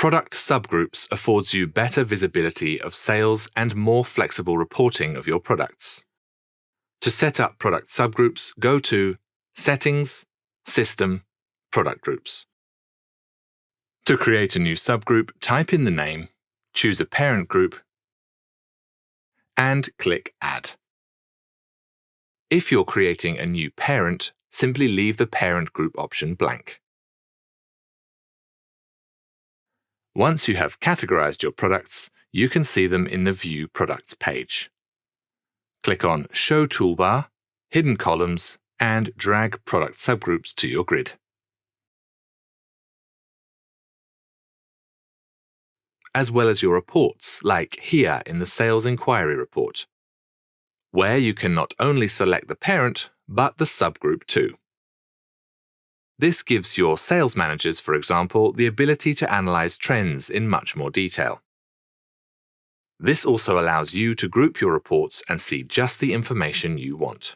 Product Subgroups affords you better visibility of sales and more flexible reporting of your products. To set up Product Subgroups, go to Settings, System, Product Groups. To create a new subgroup, type in the name, choose a parent group, and click Add. If you're creating a new parent, simply leave the parent group option blank. Once you have categorized your products, you can see them in the View Products page. Click on Show Toolbar, Hidden Columns, and drag Product Subgroups to your grid. As well as your reports, like here in the Sales Inquiry Report, where you can not only select the parent, but the subgroup too. This gives your sales managers, for example, the ability to analyze trends in much more detail. This also allows you to group your reports and see just the information you want.